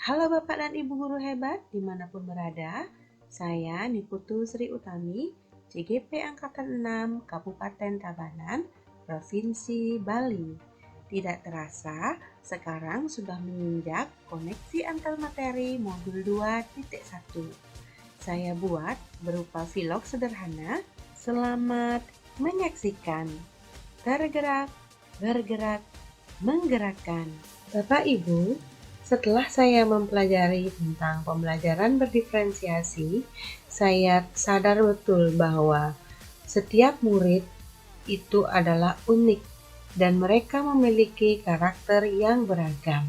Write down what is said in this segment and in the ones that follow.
Halo Bapak dan Ibu guru hebat dimanapun berada, saya Niputu Sri Utami, CGP Angkatan 6, Kabupaten Tabanan, Provinsi Bali. Tidak terasa, sekarang sudah menginjak koneksi antar materi modul 2.1. Saya buat berupa vlog sederhana. Selamat menyaksikan. Tergerak, bergerak, menggerakkan. Bapak Ibu, setelah saya mempelajari tentang pembelajaran berdiferensiasi, saya sadar betul bahwa setiap murid itu adalah unik dan mereka memiliki karakter yang beragam.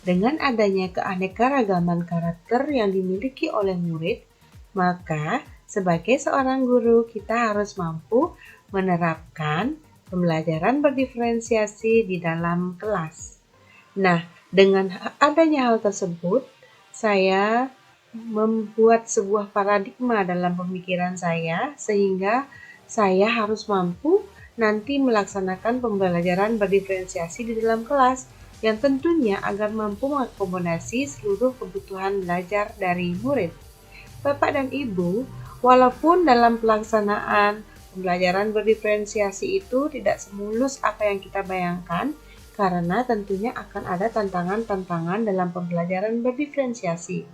Dengan adanya keanekaragaman karakter yang dimiliki oleh murid, maka sebagai seorang guru kita harus mampu menerapkan pembelajaran berdiferensiasi di dalam kelas. Nah, dengan adanya hal tersebut, saya membuat sebuah paradigma dalam pemikiran saya sehingga saya harus mampu nanti melaksanakan pembelajaran berdiferensiasi di dalam kelas yang tentunya agar mampu mengakomodasi seluruh kebutuhan belajar dari murid. Bapak dan Ibu, walaupun dalam pelaksanaan pembelajaran berdiferensiasi itu tidak semulus apa yang kita bayangkan, karena tentunya akan ada tantangan-tantangan dalam pembelajaran berdiferensiasi.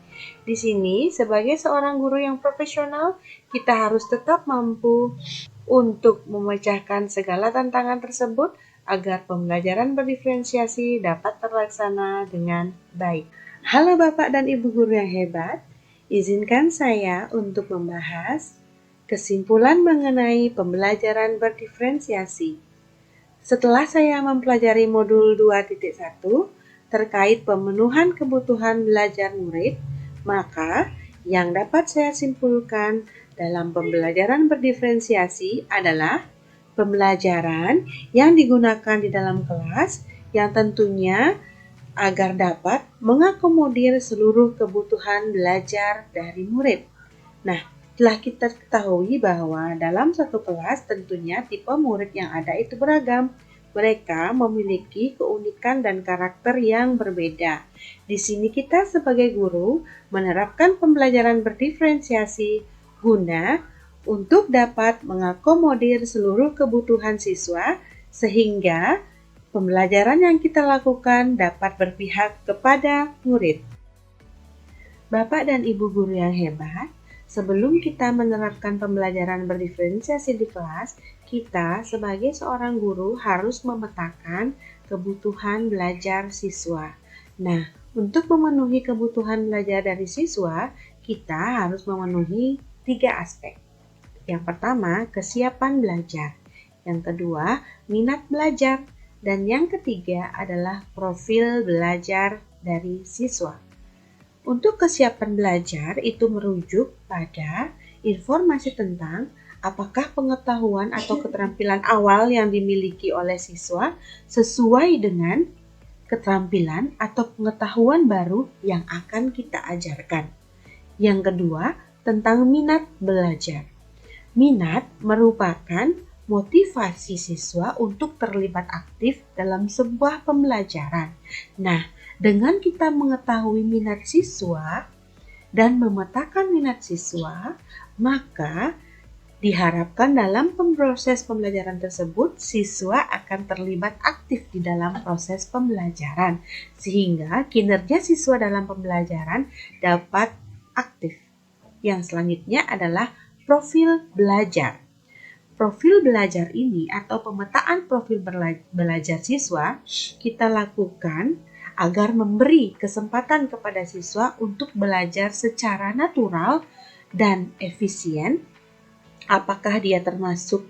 Di sini, sebagai seorang guru yang profesional, kita harus tetap mampu untuk memecahkan segala tantangan tersebut agar pembelajaran berdiferensiasi dapat terlaksana dengan baik. Halo Bapak dan Ibu guru yang hebat, izinkan saya untuk membahas kesimpulan mengenai pembelajaran berdiferensiasi. Setelah saya mempelajari modul 2.1 terkait pemenuhan kebutuhan belajar murid, maka yang dapat saya simpulkan dalam pembelajaran berdiferensiasi adalah pembelajaran yang digunakan di dalam kelas yang tentunya agar dapat mengakomodir seluruh kebutuhan belajar dari murid. Nah, telah kita ketahui bahwa dalam satu kelas tentunya tipe murid yang ada itu beragam. Mereka memiliki keunikan dan karakter yang berbeda. Di sini kita sebagai guru menerapkan pembelajaran berdiferensiasi guna untuk dapat mengakomodir seluruh kebutuhan siswa sehingga pembelajaran yang kita lakukan dapat berpihak kepada murid. Bapak dan Ibu guru yang hebat, sebelum kita menerapkan pembelajaran berdiferensiasi di kelas, kita sebagai seorang guru harus memetakan kebutuhan belajar siswa. Nah, untuk memenuhi kebutuhan belajar dari siswa, kita harus memenuhi 3 aspek. Yang pertama, kesiapan belajar. Yang kedua, minat belajar. Dan yang ketiga adalah profil belajar dari siswa. Untuk kesiapan belajar itu merujuk pada informasi tentang apakah pengetahuan atau keterampilan awal yang dimiliki oleh siswa sesuai dengan keterampilan atau pengetahuan baru yang akan kita ajarkan. Yang kedua, tentang minat belajar. Minat merupakan motivasi siswa untuk terlibat aktif dalam sebuah pembelajaran. Nah, dengan kita mengetahui minat siswa dan memetakan minat siswa, maka diharapkan dalam proses pembelajaran tersebut, siswa akan terlibat aktif di dalam proses pembelajaran, sehingga kinerja siswa dalam pembelajaran dapat aktif. Yang selanjutnya adalah profil belajar. Profil belajar ini atau pemetaan profil belajar siswa kita lakukan agar memberi kesempatan kepada siswa untuk belajar secara natural dan efisien. Apakah dia termasuk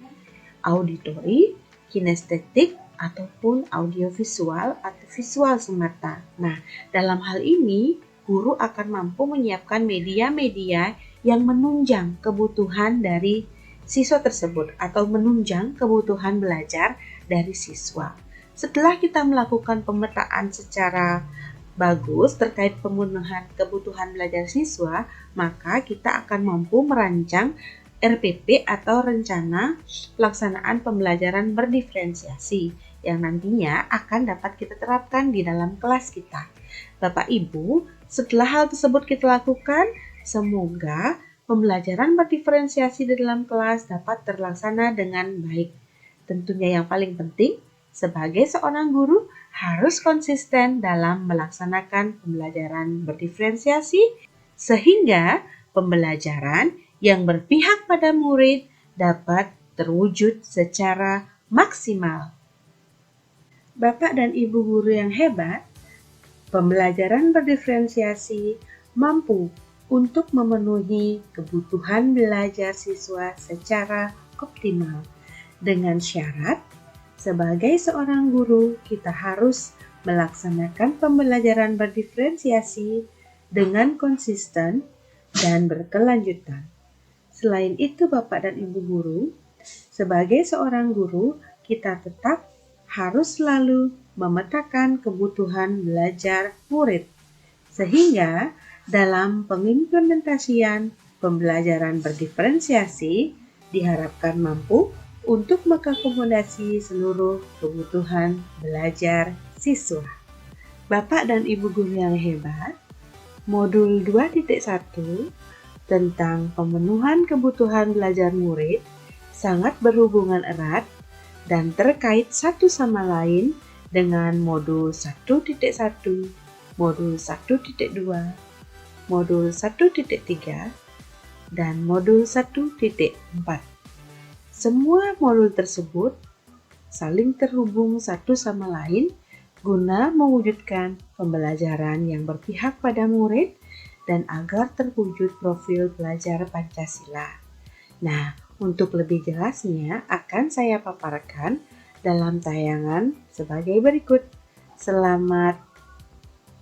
auditori, kinestetik, ataupun audiovisual atau visual semata. Nah, dalam hal ini, guru akan mampu menyiapkan media-media yang menunjang kebutuhan dari siswa tersebut atau menunjang kebutuhan belajar dari siswa. Setelah kita melakukan pemetaan secara bagus terkait pemenuhan kebutuhan belajar siswa, maka kita akan mampu merancang RPP atau Rencana Pelaksanaan Pembelajaran Berdiferensiasi yang nantinya akan dapat kita terapkan di dalam kelas kita. Bapak Ibu, Setelah hal tersebut kita lakukan, semoga pembelajaran berdiferensiasi di dalam kelas dapat terlaksana dengan baik. Tentunya yang paling penting, sebagai seorang guru harus konsisten dalam melaksanakan pembelajaran berdiferensiasi sehingga pembelajaran yang berpihak pada murid dapat terwujud secara maksimal. Bapak dan Ibu guru yang hebat, pembelajaran berdiferensiasi mampu untuk memenuhi kebutuhan belajar siswa secara optimal. Dengan syarat, sebagai seorang guru, kita harus melaksanakan pembelajaran berdiferensiasi dengan konsisten dan berkelanjutan. Selain itu, Bapak dan Ibu guru, sebagai seorang guru, kita tetap harus selalu memetakan kebutuhan belajar murid, sehingga dalam pengimplementasian pembelajaran berdiferensiasi diharapkan mampu untuk mengakomodasi seluruh kebutuhan belajar siswa. Bapak dan Ibu guru yang hebat, modul 2.1 tentang pemenuhan kebutuhan belajar murid sangat berhubungan erat dan terkait satu sama lain dengan modul 1.1, modul 1.2, modul 1.3, dan modul 1.4. Semua modul tersebut saling terhubung satu sama lain guna mewujudkan pembelajaran yang berpihak pada murid dan agar terwujud profil pelajar Pancasila. Nah, untuk lebih jelasnya akan saya paparkan dalam tayangan sebagai berikut. Selamat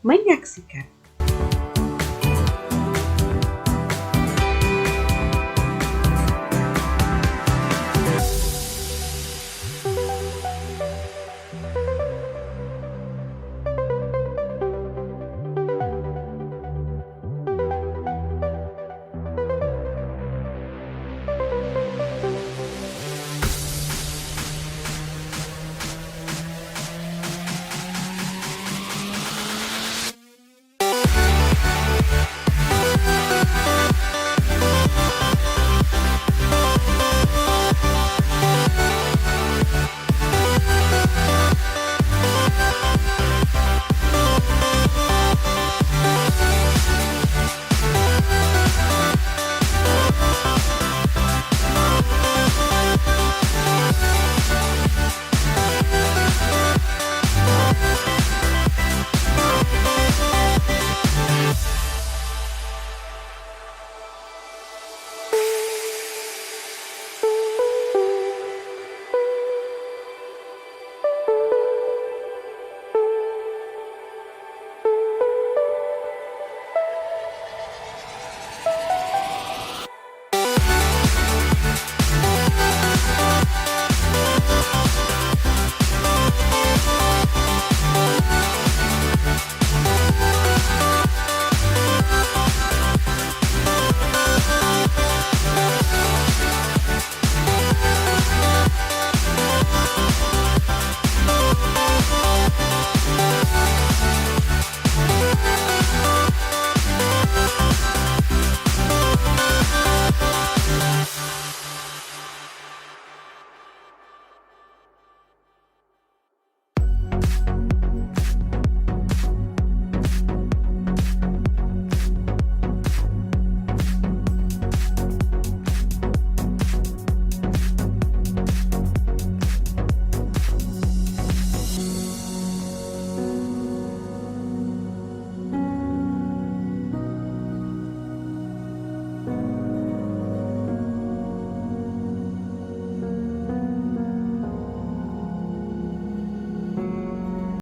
menyaksikan.